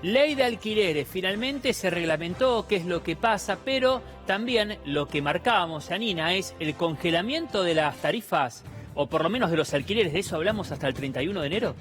Ley de alquileres, finalmente se reglamentó qué es lo que pasa, pero también lo que marcábamos, Janina, es el congelamiento de las tarifas, o por lo menos de los alquileres. ¿De eso hablamos hasta el 31 de enero?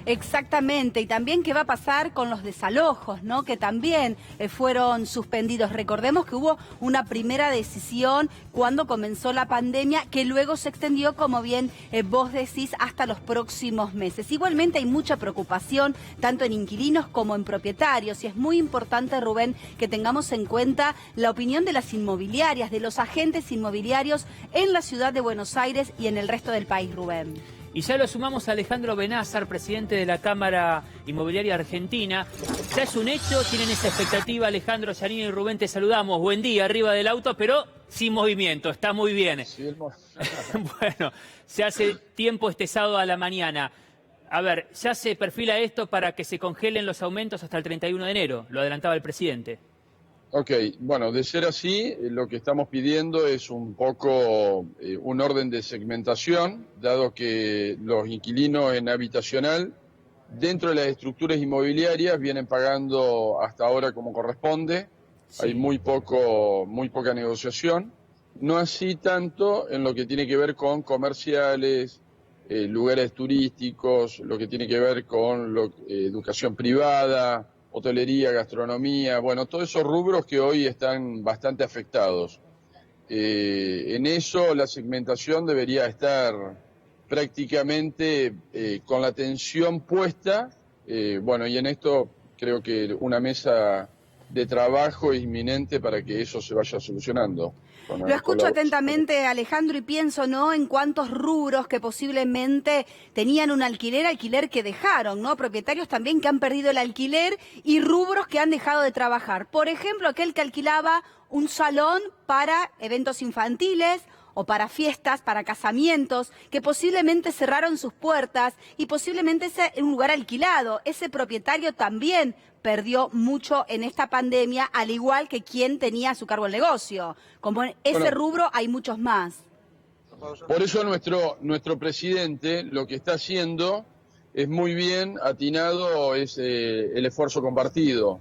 Exactamente, y también qué va a pasar con los desalojos, ¿no? Que también fueron suspendidos. Recordemos que hubo una primera decisión cuando comenzó la pandemia, que luego se extendió, como bien vos decís, hasta los próximos meses. Igualmente hay mucha preocupación, tanto en inquilinos como en propietarios, y es muy importante, Rubén, que tengamos en cuenta la opinión de las inmobiliarias, de los agentes inmobiliarios en la ciudad de Buenos Aires y en el resto del país, Rubén. Y ya lo sumamos a Alejandro Benazar, presidente de la Cámara Inmobiliaria Argentina. Ya es un hecho, tienen esa expectativa. Alejandro, Janina y Rubén, te saludamos. Buen día, arriba del auto, pero sin movimiento, está muy bien. Sí, Bueno, se hace tiempo este sábado a la mañana. A ver, ya se perfila esto para que se congelen los aumentos hasta el 31 de enero, lo adelantaba el presidente. Ok, bueno, de ser así, lo que estamos pidiendo es un poco un orden de segmentación, dado que los inquilinos en habitacional, dentro de las estructuras inmobiliarias, vienen pagando hasta ahora como corresponde. Sí. Hay muy poca negociación. No así tanto en lo que tiene que ver con comerciales, lugares turísticos, lo que tiene que ver con educación privada, hotelería, gastronomía, bueno, todos esos rubros que hoy están bastante afectados. En eso la segmentación debería estar prácticamente con la atención puesta, bueno, y en esto creo que una mesa de trabajo es inminente para que eso se vaya solucionando. Lo escucho atentamente, Alejandro, y pienso, ¿no?, en cuántos rubros que posiblemente tenían un alquiler que dejaron, ¿no? Propietarios también que han perdido el alquiler y rubros que han dejado de trabajar. Por ejemplo, aquel que alquilaba un salón para eventos infantiles o para fiestas, para casamientos, que posiblemente cerraron sus puertas y posiblemente ese un lugar alquilado. Ese propietario también perdió mucho en esta pandemia, al igual que quien tenía a su cargo el negocio. Como en ese rubro hay muchos más. Por eso nuestro presidente lo que está haciendo es muy bien atinado, es el esfuerzo compartido.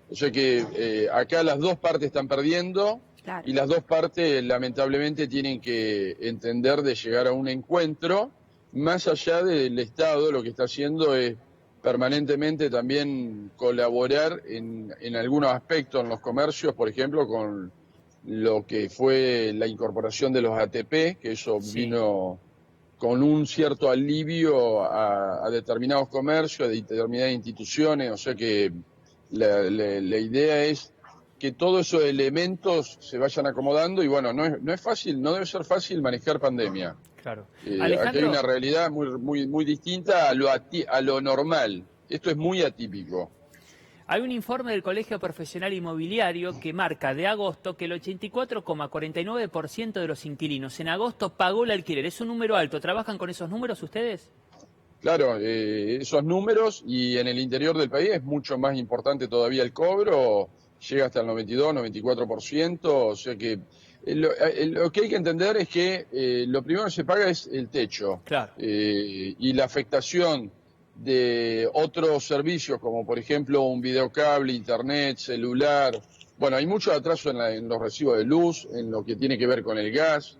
O sea que acá las dos partes están perdiendo. Claro. Y las dos partes lamentablemente tienen que entender de llegar a un encuentro. Más allá del Estado, lo que está haciendo es permanentemente también colaborar en algunos aspectos en los comercios, por ejemplo, con lo que fue la incorporación de los ATP, que eso vino con un cierto alivio a determinados comercios, a determinadas instituciones. O sea que la idea es que todos esos elementos se vayan acomodando y bueno, no es fácil, no debe ser fácil manejar pandemia. Claro. Aquí hay una realidad muy distinta a lo normal. Esto es muy atípico. Hay un informe del Colegio Profesional Inmobiliario que marca de agosto que el 84,49% de los inquilinos en agosto pagó el alquiler. Es un número alto. ¿Trabajan con esos números ustedes? Claro, esos números, y en el interior del país es mucho más importante todavía el cobro. Llega hasta el 92, 94%, o sea que lo que hay que entender es que lo primero que se paga es el techo. Claro. Y la afectación de otros servicios, como por ejemplo un videocable, internet, celular. Bueno, hay mucho atraso en los recibos de luz, en lo que tiene que ver con el gas.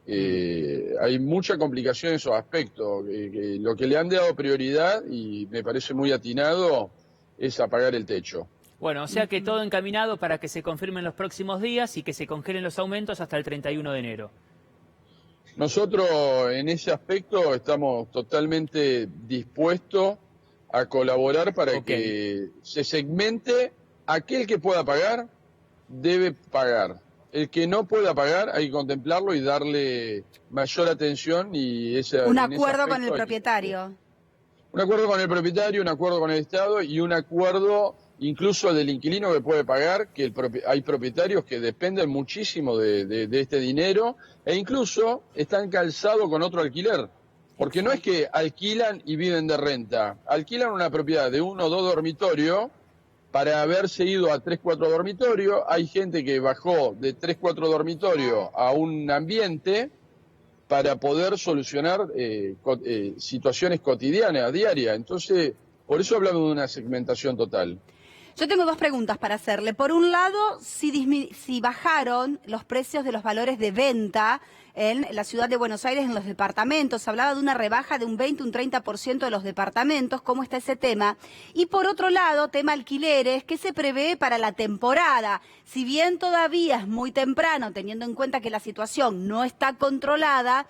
Hay mucha complicación en esos aspectos. Lo que le han dado prioridad, y me parece muy atinado, es apagar el techo. Bueno, o sea que todo encaminado para que se confirmen los próximos días y que se congelen los aumentos hasta el 31 de enero. Nosotros en ese aspecto estamos totalmente dispuestos a colaborar para que se segmente. Aquel que pueda pagar, debe pagar. El que no pueda pagar, hay que contemplarlo y darle mayor atención. Y un acuerdo con el propietario. Un acuerdo con el propietario, un acuerdo con el Estado y un acuerdo incluso del inquilino que puede pagar, que hay propietarios que dependen muchísimo de este dinero e incluso están calzados con otro alquiler. Porque no es que alquilan y viven de renta, alquilan una propiedad de 1 o 2 dormitorios para haberse ido a 3, 4 dormitorios. Hay gente que bajó de 3, 4 dormitorios a un ambiente para poder solucionar situaciones cotidianas, diarias. Entonces, por eso hablamos de una segmentación total. Yo tengo dos preguntas para hacerle. Por un lado, si bajaron los precios de los valores de venta en la ciudad de Buenos Aires, en los departamentos. Se hablaba de una rebaja de un 20, un 30% de los departamentos. ¿Cómo está ese tema? Y por otro lado, tema alquileres, ¿qué se prevé para la temporada? Si bien todavía es muy temprano, teniendo en cuenta que la situación no está controlada,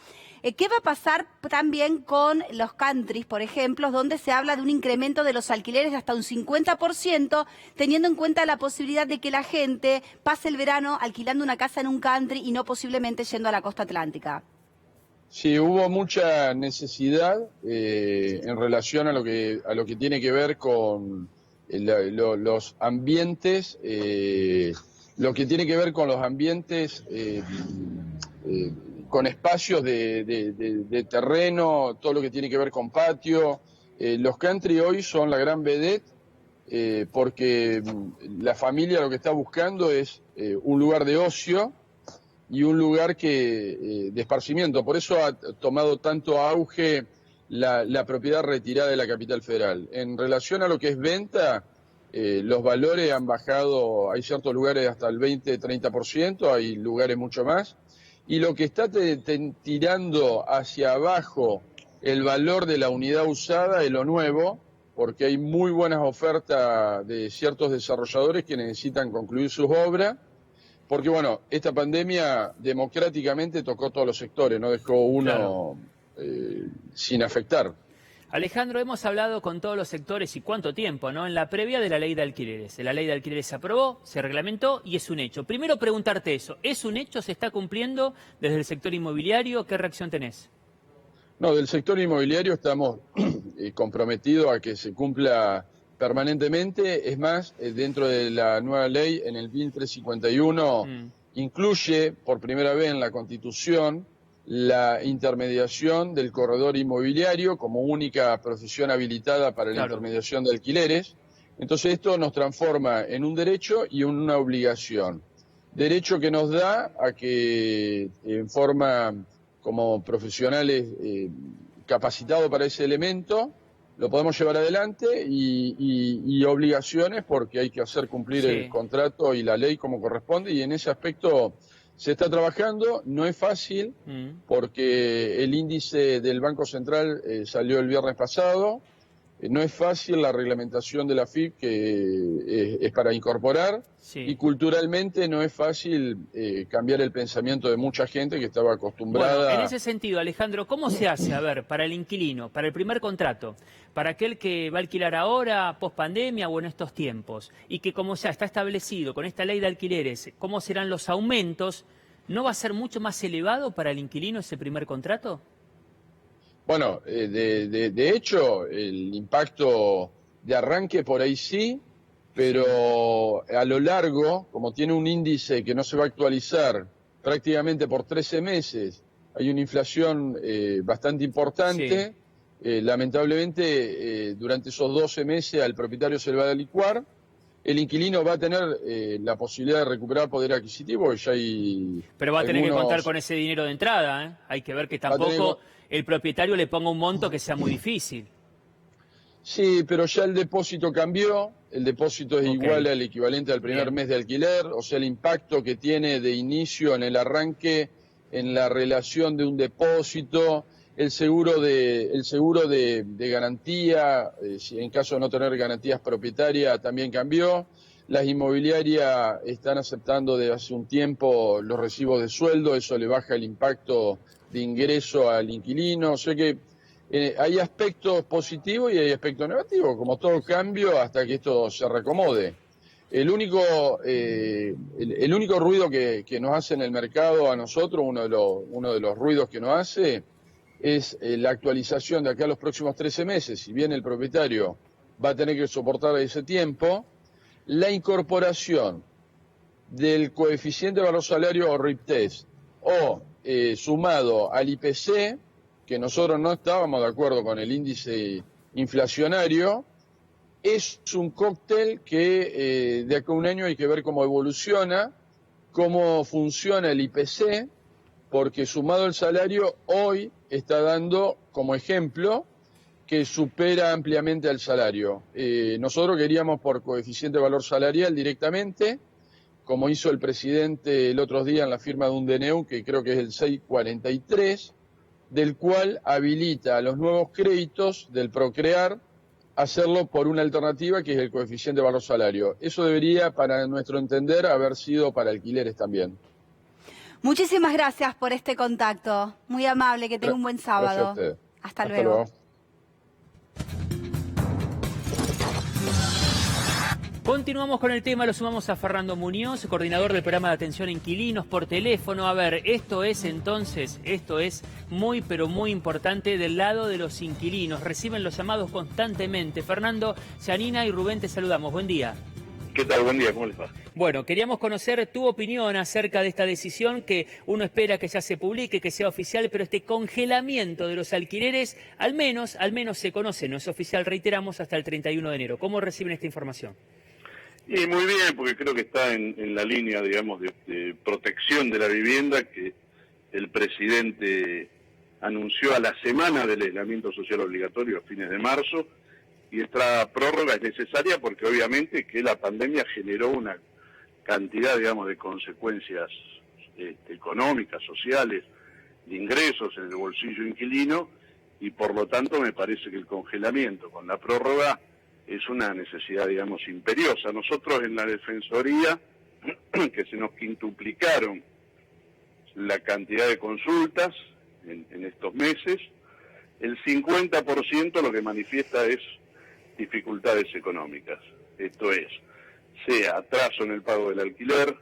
¿qué va a pasar también con los countries, por ejemplo, donde se habla de un incremento de los alquileres de hasta un 50%, teniendo en cuenta la posibilidad de que la gente pase el verano alquilando una casa en un country y no posiblemente yendo a la costa atlántica? Sí, hubo mucha necesidad en relación a lo que tiene que ver con los ambientes, lo que tiene que ver con los ambientes con espacios de terreno, todo lo que tiene que ver con patio. Los country hoy son la gran vedette porque la familia lo que está buscando es un lugar de ocio y un lugar de esparcimiento. Por eso ha tomado tanto auge la propiedad retirada de la capital federal. En relación a lo que es venta, los valores han bajado, hay ciertos lugares hasta el 20-30%, hay lugares mucho más. Y lo que está tirando hacia abajo el valor de la unidad usada es lo nuevo, porque hay muy buenas ofertas de ciertos desarrolladores que necesitan concluir sus obras. Porque, bueno, esta pandemia democráticamente tocó todos los sectores, no dejó uno sin afectar. Alejandro, hemos hablado con todos los sectores y cuánto tiempo, ¿no? En la previa de la ley de alquileres. La ley de alquileres se aprobó, se reglamentó y es un hecho. Primero preguntarte eso, ¿es un hecho? ¿Se está cumpliendo desde el sector inmobiliario? ¿Qué reacción tenés? No, del sector inmobiliario estamos comprometidos a que se cumpla permanentemente. Es más, dentro de la nueva ley, en el BIN 351, incluye por primera vez en la Constitución la intermediación del corredor inmobiliario como única profesión habilitada para la intermediación de alquileres. Entonces esto nos transforma en un derecho y una obligación. Derecho que nos da a que en forma como profesionales capacitados para ese elemento lo podemos llevar adelante y obligaciones porque hay que hacer cumplir el contrato y la ley como corresponde, y en ese aspecto se está trabajando. No es fácil porque el índice del Banco Central salió el viernes pasado. No es fácil la reglamentación de la FIP, que es para incorporar, y culturalmente no es fácil cambiar el pensamiento de mucha gente que estaba acostumbrada. Bueno, en ese sentido, Alejandro, ¿cómo se hace, a ver, para el inquilino, para el primer contrato, para aquel que va a alquilar ahora, post pandemia o en estos tiempos, y que como ya está establecido con esta ley de alquileres, cómo serán los aumentos, ¿no va a ser mucho más elevado para el inquilino ese primer contrato? Bueno, de hecho, el impacto de arranque por ahí sí, pero a lo largo, como tiene un índice que no se va a actualizar prácticamente por 13 meses, hay una inflación bastante importante. Lamentablemente, durante esos 12 meses al propietario se le va a licuar. El inquilino va a tener la posibilidad de recuperar poder adquisitivo. Ya hay Pero va a tener que contar con ese dinero de entrada, ¿eh? Hay que ver que tampoco el propietario le ponga un monto que sea muy difícil. Sí, pero ya el depósito cambió. El depósito es igual al equivalente al primer mes de alquiler. O sea, el impacto que tiene de inicio en el arranque, en la relación de un depósito, el seguro de garantía, si en caso de no tener garantías propietarias, también cambió. Las inmobiliarias están aceptando desde hace un tiempo los recibos de sueldo, eso le baja el impacto de ingreso al inquilino. O sea que hay aspectos positivos y hay aspectos negativos, como todo cambio, hasta que esto se reacomode. El único ruido que nos hace en el mercado a nosotros, uno de los ruidos que nos hace, es la actualización de acá a los próximos 13 meses. Si bien el propietario va a tener que soportar ese tiempo, la incorporación del coeficiente de valor salario o RIPTES o sumado al IPC, que nosotros no estábamos de acuerdo con el índice inflacionario, es un cóctel que de acá a un año hay que ver cómo evoluciona, cómo funciona el IPC, porque sumado al salario hoy está dando como ejemplo que supera ampliamente al salario. Nosotros queríamos por coeficiente de valor salarial directamente, como hizo el presidente el otro día en la firma de un DNU, que creo que es el 643, del cual habilita a los nuevos créditos del Procrear hacerlo por una alternativa que es el coeficiente de valor salario. Eso debería, para nuestro entender, haber sido para alquileres también. Muchísimas gracias por este contacto. Muy amable, que tenga un buen sábado. Gracias a usted. Hasta luego. Continuamos con el tema, lo sumamos a Fernando Muñoz, coordinador del programa de atención a inquilinos por teléfono. A ver, esto es muy pero muy importante del lado de los inquilinos. Reciben los llamados constantemente. Fernando, Janina y Rubén, te saludamos. Buen día. ¿Qué tal? Buen día, ¿cómo les va? Bueno, queríamos conocer tu opinión acerca de esta decisión que uno espera que ya se publique, que sea oficial, pero este congelamiento de los alquileres, al menos se conoce, no es oficial, reiteramos, hasta el 31 de enero. ¿Cómo reciben esta información? Y muy bien, porque creo que está en la línea, digamos, de protección de la vivienda que el presidente anunció a la semana del aislamiento social obligatorio a fines de marzo, y esta prórroga es necesaria porque obviamente que la pandemia generó una cantidad, digamos, de consecuencias económicas, sociales, de ingresos en el bolsillo inquilino, y por lo tanto me parece que el congelamiento con la prórroga es una necesidad, digamos, imperiosa. Nosotros en la Defensoría, que se nos quintuplicaron la cantidad de consultas en estos meses, el 50% lo que manifiesta es dificultades económicas. Esto es, sea atraso en el pago del alquiler,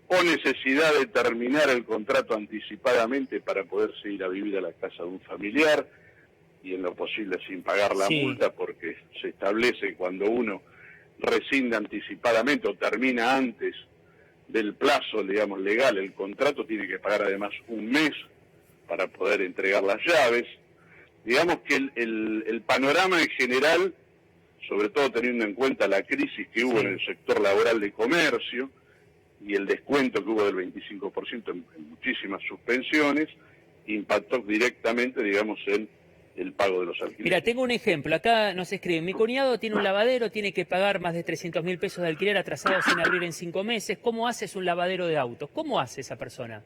o necesidad de terminar el contrato anticipadamente para poderse ir a vivir a la casa de un familiar, y en lo posible sin pagar la multa, porque se establece cuando uno rescinde anticipadamente o termina antes del plazo, digamos, legal, el contrato tiene que pagar además un mes para poder entregar las llaves. Digamos que el panorama en general, sobre todo teniendo en cuenta la crisis que hubo en el sector laboral de comercio y el descuento que hubo del 25% en muchísimas suspensiones, impactó directamente, digamos, en el pago de los alquileres. Mira, tengo un ejemplo. Acá nos escriben, mi cuñado tiene un lavadero, tiene que pagar más de 300.000 pesos de alquiler atrasado sin abrir en 5 meses. ¿Cómo haces un lavadero de autos? ¿Cómo hace esa persona?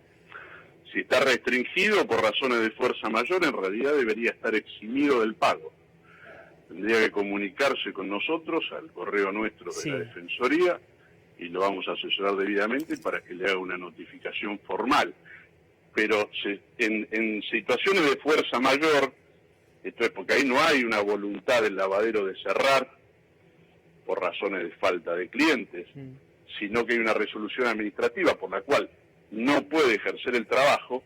Si está restringido por razones de fuerza mayor, en realidad debería estar eximido del pago. Tendría que comunicarse con nosotros al correo nuestro de la Defensoría y lo vamos a asesorar debidamente para que le haga una notificación formal. Pero en situaciones de fuerza mayor, esto es porque ahí no hay una voluntad del lavadero de cerrar por razones de falta de clientes, sino que hay una resolución administrativa por la cual no puede ejercer el trabajo.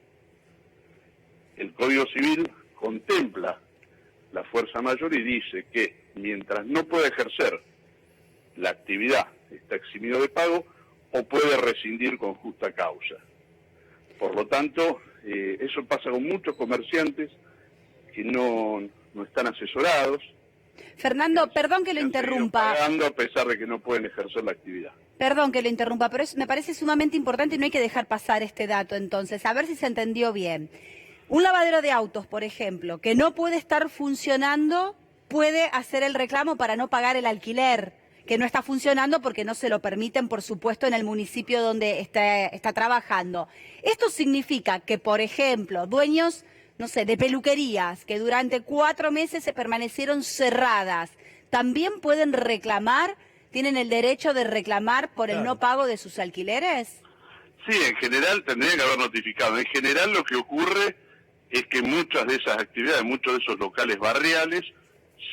El Código Civil contempla la fuerza mayor y dice que mientras no puede ejercer la actividad está eximido de pago o puede rescindir con justa causa. Por lo tanto, eso pasa con muchos comerciantes que no están asesorados. Fernando, perdón que lo interrumpa. Pagando a pesar de que no pueden ejercer la actividad. Perdón que lo interrumpa, pero me parece sumamente importante y no hay que dejar pasar este dato entonces. A ver si se entendió bien. Un lavadero de autos, por ejemplo, que no puede estar funcionando, puede hacer el reclamo para no pagar el alquiler, que no está funcionando porque no se lo permiten, por supuesto, en el municipio donde está trabajando. Esto significa que, por ejemplo, dueños, no sé, de peluquerías que durante 4 meses se permanecieron cerradas, también pueden reclamar, tienen el derecho de reclamar por el no pago de sus alquileres. Sí, en general tendría que haber notificado. En general lo que ocurre es que muchas de esas actividades, muchos de esos locales barriales,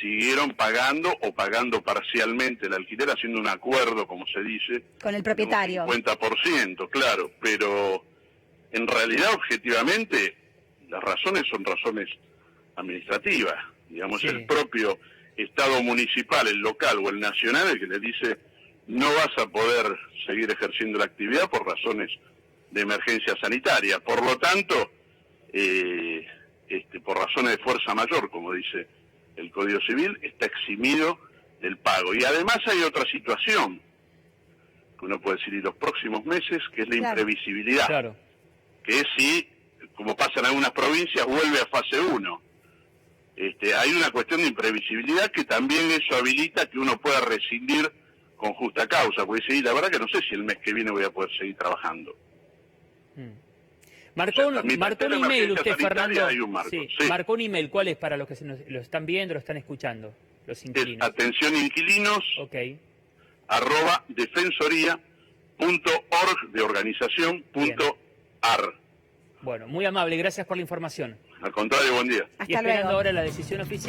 siguieron pagando o pagando parcialmente el alquiler, haciendo un acuerdo, como se dice, con el propietario. 50%, claro, pero en realidad, objetivamente, las razones son razones administrativas. Digamos, el propio Estado municipal, el local o el nacional, el que le dice no vas a poder seguir ejerciendo la actividad por razones de emergencia sanitaria. Por lo tanto, por razones de fuerza mayor, como dice el Código Civil, está eximido del pago. Y además hay otra situación, que uno puede decir, y los próximos meses, que es la imprevisibilidad, que es si, como pasa en algunas provincias, vuelve a fase 1. hay una cuestión de imprevisibilidad que también eso habilita que uno pueda rescindir con justa causa, porque sí, la verdad que no sé si el mes que viene voy a poder seguir trabajando. Marcó, O sea, marcó un email usted, Fernando. Hay un marco, sí. sí. Marcó un email. ¿Cuál es para los que lo están viendo, lo están escuchando? Los Es inquilinos. atención inquilinos, Ok. @defensoría.org de organización.ar. Bueno, muy amable. Gracias por la información. Al contrario, buen día. Hasta Y esperando luego. ahora la decisión oficial.